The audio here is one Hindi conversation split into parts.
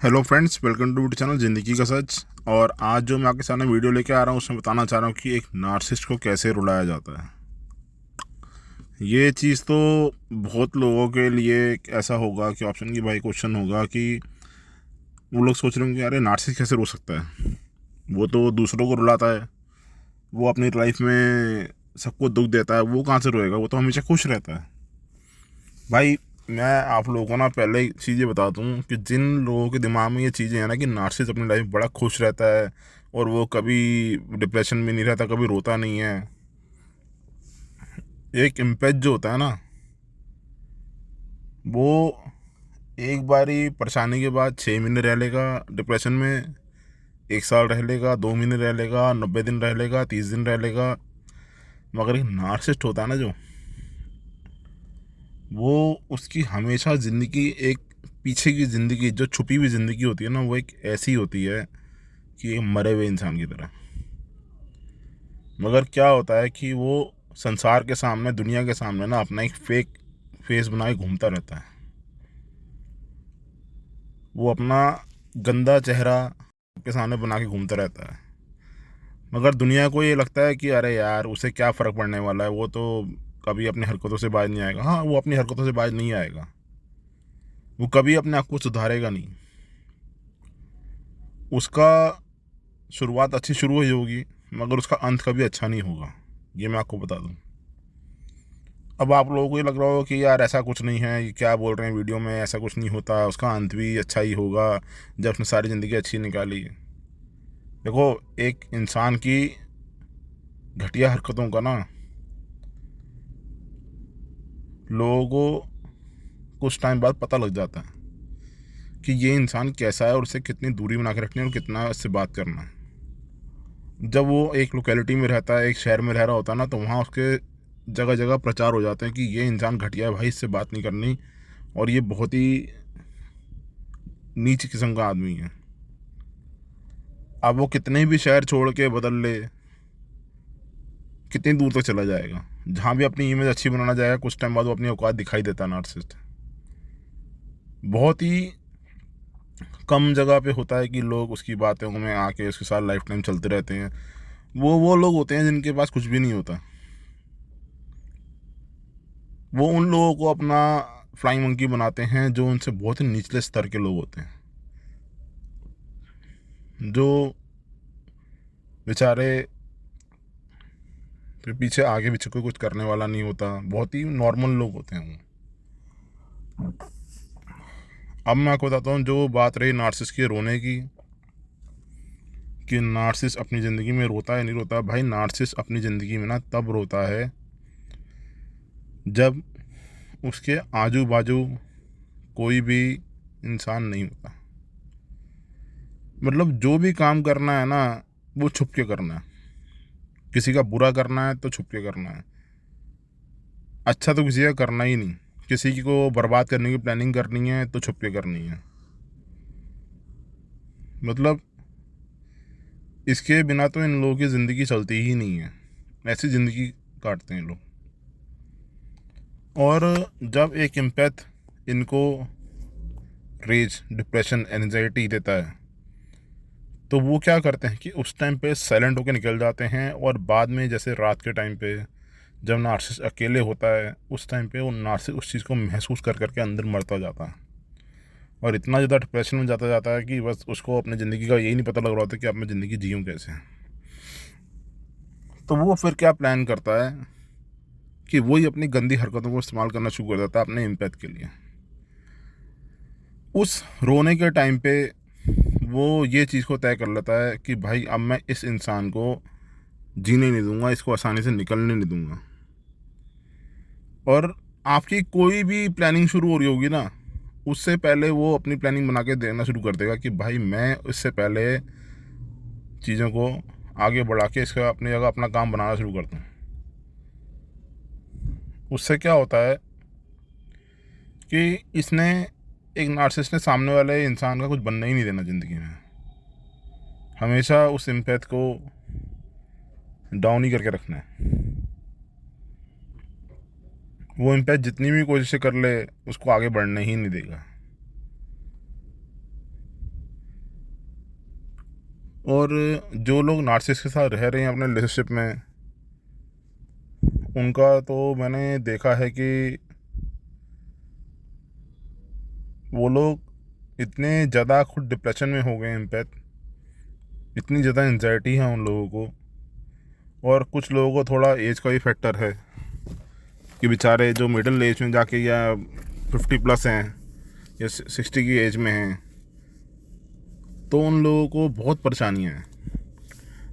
Hello friends, welcome to YouTube channel ज़िंदगी का सच। और आज जो मैं आपके सामने वीडियो लेके आ रहा हूँ उसमें बताना चाह रहा हूँ कि एक नार्सिसिस्ट को कैसे रुलाया जाता है। ये चीज़ तो बहुत लोगों के लिए एक ऐसा होगा कि ऑप्शन की भाई क्वेश्चन होगा कि वो लोग सोच रहे होंगे अरे नार्सिसिस्ट कैसे रो सकता है, वो तो दूसरों को रुलाता है, वो अपनी लाइफ में सबको दुख देता है, वो कहाँ से रोएगा, वो तो हमेशा खुश रहता है। भाई मैं आप लोगों को ना पहले ही चीज़ें बता दूँ कि जिन लोगों के दिमाग में ये चीज़ें हैं ना कि नार्सिसिस्ट अपनी लाइफ में बड़ा खुश रहता है और वो कभी डिप्रेशन में नहीं रहता, कभी रोता नहीं है। एक इम्पैक्ट जो होता है ना, वो एक बारी परेशानी के बाद 6 महीने रह लेगा डिप्रेशन में, 1 साल रह लेगा, 2 महीने रह लेगा, 90 दिन रह लेगा, 30 दिन रह लेगा। मगर एक नार्सिसिस्ट होता है ना जो, वो उसकी हमेशा ज़िंदगी एक पीछे की ज़िंदगी जो छुपी हुई ज़िंदगी होती है ना, वो एक ऐसी होती है कि एक मरे हुए इंसान की तरह। मगर क्या होता है कि वो संसार के सामने, दुनिया के सामने ना अपना एक फेक फेस बना के घूमता रहता है। वो अपना गंदा चेहरा के सामने बना के घूमता रहता है। मगर दुनिया को ये लगता है कि अरे यार उसे क्या फ़र्क पड़ने वाला है, वो तो कभी अपनी हरकतों से बाज नहीं आएगा। हाँ, वो अपनी हरकतों से बाज नहीं आएगा, वो कभी अपने आप को सुधारेगा नहीं। उसका शुरुआत अच्छी शुरू हुई होगी मगर उसका अंत कभी अच्छा नहीं होगा, ये मैं आपको बता दूं। अब आप लोगों को ये लग रहा हो कि यार ऐसा कुछ नहीं है, ये क्या बोल रहे हैं वीडियो में, ऐसा कुछ नहीं होता, उसका अंत भी अच्छा ही होगा जब उसने सारी ज़िंदगी अच्छी निकाली। देखो, एक इंसान की घटिया हरकतों का ना लोगों को कुछ टाइम बाद पता लग जाता है कि ये इंसान कैसा है और उससे कितनी दूरी बना के रखनी है और कितना उससे बात करना है। जब वो एक लोकेलिटी में रहता है, एक शहर में रह रहा होता है ना, तो वहाँ उसके जगह जगह प्रचार हो जाते हैं कि ये इंसान घटिया है भाई, इससे बात नहीं करनी, और ये बहुत ही नीच किस्म का आदमी है। अब वो कितने भी शहर छोड़ के बदल ले, कितनी दूर तक चला जाएगा, जहाँ भी अपनी इमेज अच्छी बनाना जाएगा, कुछ टाइम बाद वो अपनी औकात दिखाई देता है नार्सिसिस्ट। बहुत ही कम जगह पे होता है कि लोग उसकी बातों में आके उसके साथ लाइफ टाइम चलते रहते हैं। वो लोग होते हैं जिनके पास कुछ भी नहीं होता। वो उन लोगों को अपना फ्लाइंग मंकी बनाते हैं जो उनसे बहुत ही निचले स्तर के लोग होते हैं, जो बेचारे फिर पीछे आगे पीछे कोई कुछ करने वाला नहीं होता, बहुत ही नॉर्मल लोग होते हैं वो। अब मैं आपको बताता हूँ जो बात रही नार्सिस के रोने की, कि नार्सिस अपनी ज़िंदगी में रोता है नहीं रोता। भाई नार्सिस अपनी ज़िंदगी में ना तब रोता है जब उसके आजू बाजू कोई भी इंसान नहीं होता। मतलब जो भी काम करना है ना, वो छुप के करना है। किसी का बुरा करना है तो छुप के करना है, अच्छा तो किसी का करना ही नहीं। किसी को बर्बाद करने की प्लानिंग करनी है तो छुप के करनी है। मतलब इसके बिना तो इन लोगों की ज़िंदगी चलती ही नहीं है, ऐसी ज़िंदगी काटते हैं लोग। और जब एक एम्पैथ इनको रेज, डिप्रेशन, एनजाइटी देता है, तो वो क्या करते हैं कि उस टाइम पे साइलेंट होकर निकल जाते हैं, और बाद में जैसे रात के टाइम पे जब नार्सिस अकेले होता है, उस टाइम पे वो नार्सिस उस चीज़ को महसूस कर करके अंदर मरता जाता है, और इतना ज़्यादा डिप्रेशन में जाता जाता है कि बस उसको अपनी ज़िंदगी का यही नहीं पता लग रहा होता कि अब मैं ज़िंदगी जीऊँ कैसे। तो वो फिर क्या प्लान करता है कि वही अपनी गंदी हरकतों को इस्तेमाल करना शुरू कर देता है अपने इम्पैथ के लिए। उस रोने के टाइम पे वो ये चीज़ को तय कर लेता है कि भाई अब मैं इस इंसान को जीने नहीं दूंगा, इसको आसानी से निकलने नहीं दूंगा। और आपकी कोई भी प्लानिंग शुरू हो रही होगी ना, उससे पहले वो अपनी प्लानिंग बना के देना शुरू कर देगा कि भाई मैं इससे पहले चीज़ों को आगे बढ़ा के इसका अपनी जगह अपना काम बनाना शुरू करता हूँ। उससे क्या होता है कि इसने, एक नार्सिसिस्ट ने सामने वाले इंसान का कुछ बनना ही नहीं देना ज़िंदगी में, हमेशा उस इम्पैथ को डाउन ही करके रखना है। वो इम्पैथ जितनी भी कोशिशें कर ले, उसको आगे बढ़ने ही नहीं देगा। और जो लोग नार्सिसिस्ट के साथ रह रहे हैं अपने रिलेशनशिप में, उनका तो मैंने देखा है कि वो लोग इतने ज़्यादा खुद डिप्रेशन में हो गए हैं, इम्पैक्ट इतनी ज़्यादा एंजाइटी है उन लोगों को। और कुछ लोगों को थोड़ा एज का ही फैक्टर है कि बेचारे जो मिडिल एज में जाके या 50+ हैं या 60 की एज में हैं, तो उन लोगों को बहुत परेशानियाँ हैं।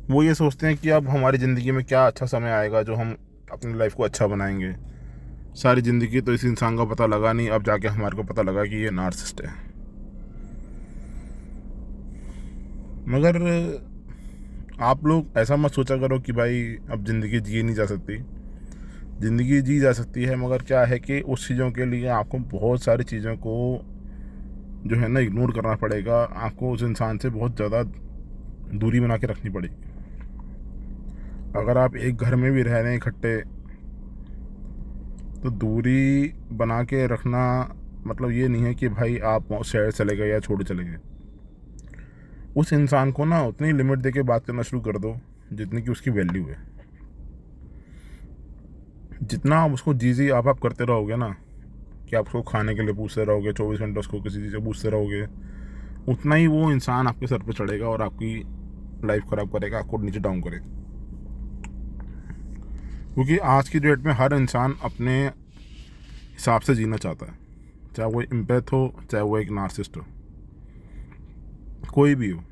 वो ये सोचते हैं कि अब हमारी ज़िंदगी में क्या अच्छा समय आएगा जो हम अपनी लाइफ को अच्छा बनाएंगे। सारी ज़िंदगी तो इस इंसान का पता लगा नहीं, अब जाके हमारे को पता लगा कि ये नार्सिसिस्ट है। मगर आप लोग ऐसा मत सोचा करो कि भाई अब ज़िंदगी जी नहीं जा सकती। ज़िंदगी जी जा सकती है, मगर क्या है कि उस चीज़ों के लिए आपको बहुत सारी चीज़ों को जो है ना इग्नोर करना पड़ेगा। आपको उस इंसान से बहुत ज़्यादा दूरी बना के रखनी पड़ेगी। अगर आप एक घर में भी रह रहे हैं इकट्ठे, तो दूरी बना के रखना मतलब ये नहीं है कि भाई आप शहर चले गए या छोड़ चले गए। उस इंसान को ना उतनी लिमिट दे के बात करना शुरू कर दो जितनी कि उसकी वैल्यू है। जितना आप उसको जी आप करते रहोगे ना, कि आप उसको खाने के लिए पूछते रहोगे, 24 घंटे उसको किसी चीज़ से पूछते रहोगे, उतना ही वो इंसान आपके सर पे चढ़ेगा और आपकी लाइफ ख़राब करेगा, आपको नीचे डाउन करेगा। क्योंकि आज की डेट में हर इंसान अपने हिसाब से जीना चाहता है, चाहे वो एम्पैथ हो, चाहे वो एक नार्सिसिस्ट हो, कोई भी हो।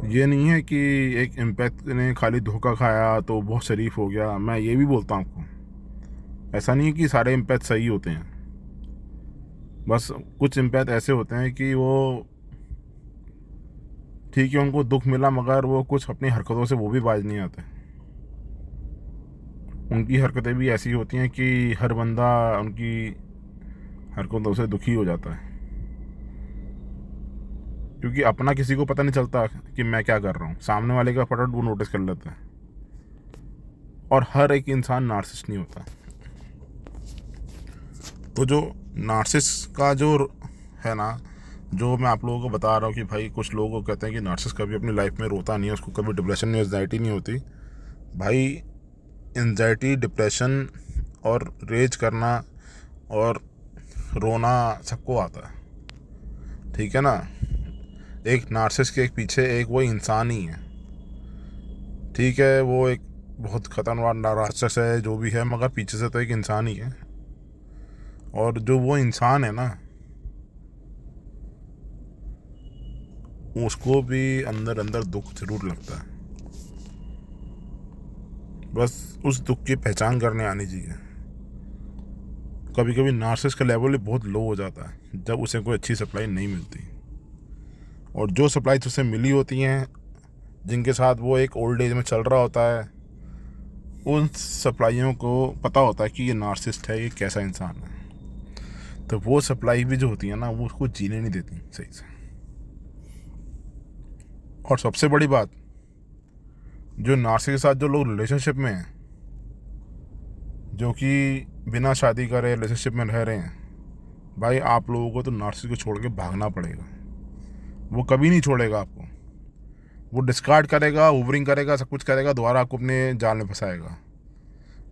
ये नहीं है कि एक एम्पैथ ने खाली धोखा खाया तो बहुत शरीफ हो गया। मैं ये भी बोलता हूँ आपको, ऐसा नहीं है कि सारे एम्पैथ सही होते हैं। बस कुछ एम्पैथ ऐसे होते हैं कि वो ठीक है, उनको दुख मिला, मगर वो कुछ अपनी हरकतों से वो भी बाज नहीं आते। उनकी हरकतें भी ऐसी होती हैं कि हर बंदा उनकी हरकतों से दुखी हो जाता है। क्योंकि अपना किसी को पता नहीं चलता कि मैं क्या कर रहा हूँ, सामने वाले का फटाफट वो नोटिस कर लेता है। और हर एक इंसान नार्सिसिस्ट नहीं होता। तो जो नार्सिसिस्ट का जो है ना, जो मैं आप लोगों को बता रहा हूँ कि भाई कुछ लोगों को कहते हैं कि नार्सिसिस्ट कभी अपनी लाइफ में रोता नहीं है, उसको कभी डिप्रेशन नहीं, एंजाइटी नहीं होती। भाई एंजाइटी, डिप्रेशन और रेज करना और रोना सबको आता है, ठीक है ना। एक नार्सिसिस्ट के एक पीछे एक वो इंसान ही है, ठीक है, वो एक बहुत खतरनाक राक्षस है जो भी है, मगर पीछे से तो एक इंसान ही है। और जो वो इंसान है ना, उसको भी अंदर अंदर दुख जरूर लगता है। बस उस दुख की पहचान करने आनी चाहिए। कभी कभी नार्सिसिस्ट का लेवल भी बहुत लो हो जाता है जब उसे कोई अच्छी सप्लाई नहीं मिलती, और जो सप्लाई उसे मिली होती हैं, जिनके साथ वो एक ओल्ड एज में चल रहा होता है, उन सप्लाइयों को पता होता है कि ये नार्सिसिस्ट है, ये कैसा इंसान है। तो वो सप्लाई भी जो होती है ना, वो उसको जीने नहीं देती सही से। और सबसे बड़ी बात, जो नार्सिसिस्ट के साथ जो लोग रिलेशनशिप में हैं, जो कि बिना शादी करे रिलेशनशिप में रह रहे हैं, भाई आप लोगों को तो नार्सिसिस्ट को छोड़ के भागना पड़ेगा। वो कभी नहीं छोड़ेगा आपको। वो डिस्कार्ड करेगा, ओवरिंग करेगा, सब कुछ करेगा, दोबारा आपको अपने जाल में फंसाएगा।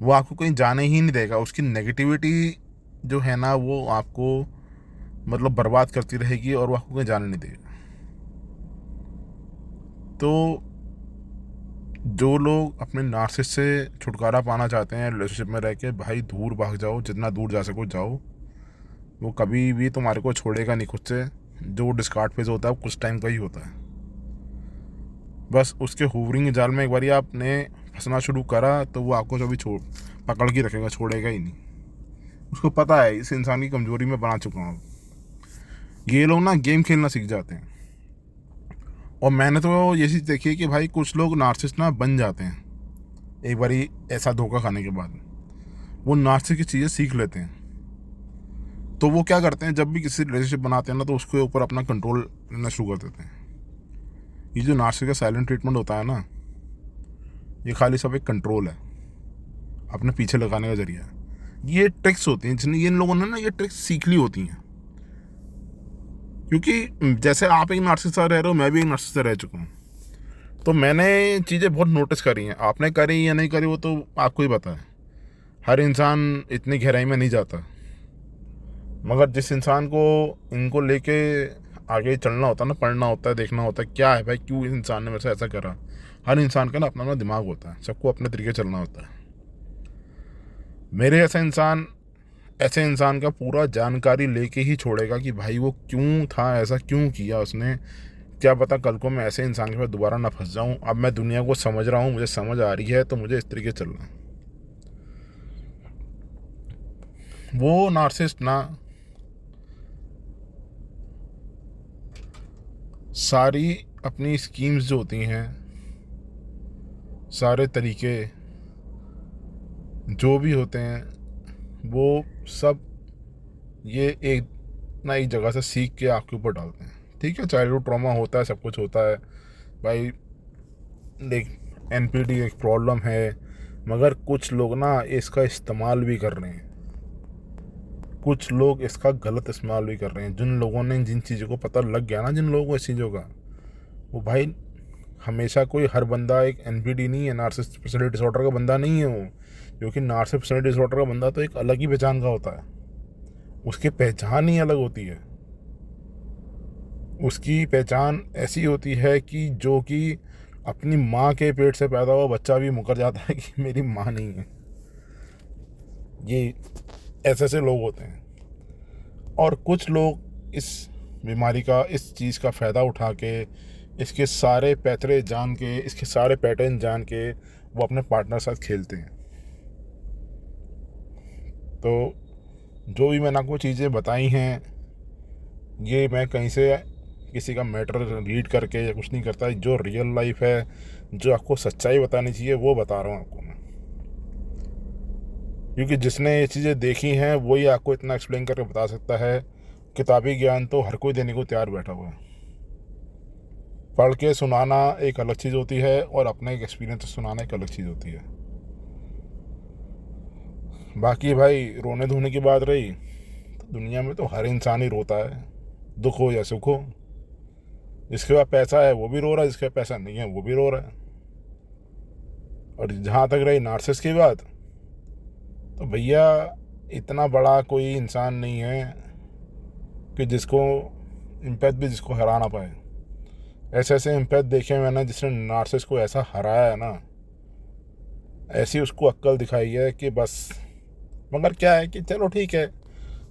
वो आपको कहीं जाने ही नहीं देगा। उसकी नेगेटिविटी जो है ना, वो आपको मतलब बर्बाद करती रहेगी और वो आपको कहीं जाने नहीं देगा। तो जो लोग अपने नार्सिसिस्ट से छुटकारा पाना चाहते हैं रिलेशनशिप में रह के, भाई दूर भाग जाओ, जितना दूर जा सको जाओ। वो कभी भी तुम्हारे को छोड़ेगा नहीं खुद से। जो डिस्कार्ड फेज होता है वो कुछ टाइम का ही होता है। बस उसके होवरिंग जाल में एक बार आपने फंसना शुरू करा तो वो आपको कभी पकड़ के रखेगा, छोड़ेगा ही नहीं। उसको पता है इस इंसान की कमजोरी में बना चुका हूँ। ये लोग ना गेम खेलना सीख जाते हैं। और मैंने तो ये चीज़ देखी है कि भाई कुछ लोग नार्सिसिस्ट ना बन जाते हैं एक बारी ऐसा धोखा खाने के बाद। वो नार्सिसिस्ट की चीज़ें सीख लेते हैं। तो वो क्या करते हैं, जब भी किसी रिलेशनशिप बनाते हैं ना, तो उसके ऊपर अपना कंट्रोल लेना शुरू कर देते हैं। ये जो नार्सिसिस्ट का साइलेंट ट्रीटमेंट होता है ना, ये खाली सब एक कंट्रोल है, अपने पीछे लगाने का जरिया है। ये ट्रिक्स होती हैं जिन्हें इन लोगों ने ना ये ट्रिक्स सीख ली होती हैं क्योंकि जैसे आप एक नार्सिसिस्ट रह रहे हो, मैं भी एक नार्सिसिस्ट रह चुका हूँ, तो मैंने चीज़ें बहुत नोटिस करी हैं। आपने करी या नहीं करी वो तो आपको ही पता है। हर इंसान इतनी गहराई में नहीं जाता, मगर जिस इंसान को इनको लेके आगे चलना होता है ना, पढ़ना होता है, देखना होता है क्या है भाई, क्यों इस इंसान ने मेरे से ऐसा करा। हर इंसान का ना अपना अपना दिमाग होता है, सबको अपने तरीके चलना होता है। मेरे ऐसे इंसान का पूरा जानकारी लेके ही छोड़ेगा कि भाई वो क्यों था ऐसा, क्यों किया उसने। क्या पता कल को मैं ऐसे इंसान के पास दोबारा ना फंस जाऊं। अब मैं दुनिया को समझ रहा हूं, मुझे समझ आ रही है, तो मुझे इस तरीके चलना। वो नार्सिसिस्ट ना सारी अपनी स्कीम्स जो होती हैं, सारे तरीके जो भी होते हैं, वो सब ये एक ना एक जगह से सीख के आपके ऊपर डालते हैं। ठीक है, चाइल्डहुड ट्रॉमा होता है, सब कुछ होता है भाई। देख, एनपीटी एक प्रॉब्लम है, मगर कुछ लोग ना इसका इस्तेमाल भी कर रहे हैं। कुछ लोग इसका गलत इस्तेमाल भी कर रहे हैं। जिन लोगों ने जिन चीज़ों को पता लग गया ना, जिन लोगों को इस चीज़ों का, वो भाई हमेशा कोई हर बंदा एक एनपीटी नहीं है, नार्सिसिस्टिक पर्सनैलिटी डिसऑर्डर का बंदा नहीं है वो। क्योंकि नार्सिसिस्टिक पर्सनैलिटी डिसऑर्डर का बंदा तो एक अलग ही पहचान का होता है, उसकी पहचान ही अलग होती है। उसकी पहचान ऐसी होती है कि जो कि अपनी माँ के पेट से पैदा हुआ बच्चा भी मुकर जाता है कि मेरी माँ नहीं है। ये ऐसे ऐसे लोग होते हैं। और कुछ लोग इस बीमारी का, इस चीज़ का फ़ायदा उठा के, इसके सारे पैतरे जान के, इसके सारे पैटर्न जान के वो अपने पार्टनर साथ खेलते हैं। तो जो भी मैंने आपको चीज़ें बताई हैं, ये मैं कहीं से किसी का मैटर रीड करके या कुछ नहीं करता। जो रियल लाइफ है, जो आपको सच्चाई बतानी चाहिए, वो बता रहा हूँ आपको मैं। क्योंकि जिसने ये चीज़ें देखी हैं वही आपको इतना एक्सप्लेन करके बता सकता है। किताबी ज्ञान तो हर कोई देने को तैयार बैठा हुआ है। पढ़ के सुनाना एक अलग चीज़ होती है, और अपने एक एक्सपीरियंस से सुनाना एक अलग चीज़ होती है। बाकी भाई, रोने धोने की बात रही, तो दुनिया में तो हर इंसान ही रोता है, दुख हो या सुख हो। जिसके पास पैसा है वो भी रो रहा है, जिसके पास पैसा नहीं है वो भी रो रहा है। और जहाँ तक रही नार्सिसिस्ट की बात, तो भैया इतना बड़ा कोई इंसान नहीं है कि जिसको इम्पैथ भी जिसको हरा ना पाए। ऐसे ऐसे इम्पैथ देखे मैंने जिसने नार्सिसिस्ट को ऐसा हराया है ना, ऐसी उसको अक्ल दिखाई है कि बस। मगर क्या है कि चलो ठीक है,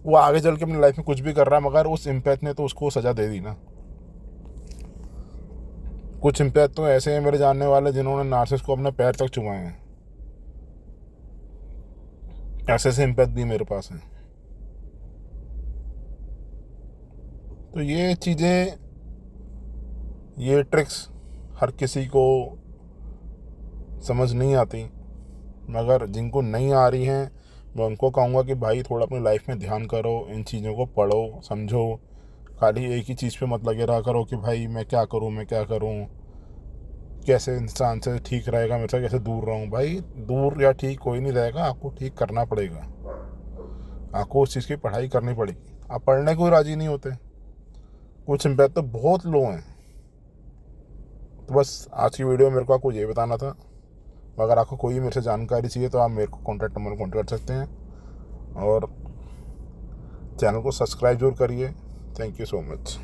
वो आगे चल के अपनी लाइफ में कुछ भी कर रहा है, मगर उस इम्पैथ ने तो उसको सज़ा दे दी ना। कुछ इम्पैथ तो ऐसे हैं मेरे जानने वाले जिन्होंने नार्सिसिस्ट को अपने पैर तक चुमाए हैं। ऐसे ऐसे इम्पैथ भी मेरे पास हैं। तो ये चीज़ें, ये ट्रिक्स हर किसी को समझ नहीं आती, मगर जिनको नहीं आ रही हैं मैं उनको कहूँगा कि भाई थोड़ा अपनी लाइफ में ध्यान करो, इन चीज़ों को पढ़ो, समझो। खाली एक ही चीज़ पे मत लगे रहा करो कि भाई मैं क्या करूँ, कैसे इंसान से ठीक रहेगा, मेरे से कैसे दूर रहूँ। भाई दूर या ठीक कोई नहीं रहेगा, आपको ठीक करना पड़ेगा। आपको उस चीज़ की पढ़ाई करनी पड़ेगी। आप पढ़ने को ही राज़ी नहीं होते। कुछ इम्पैक्ट तो बहुत लो हैं। तो बस आज की वीडियो में मेरे को आपको ये बताना था। अगर आपको कोई मेरे से जानकारी चाहिए तो आप मेरे को कॉन्टैक्ट नंबर कॉन्टैक्ट कर सकते हैं, और चैनल को सब्सक्राइब जरूर करिए। Thank you so much.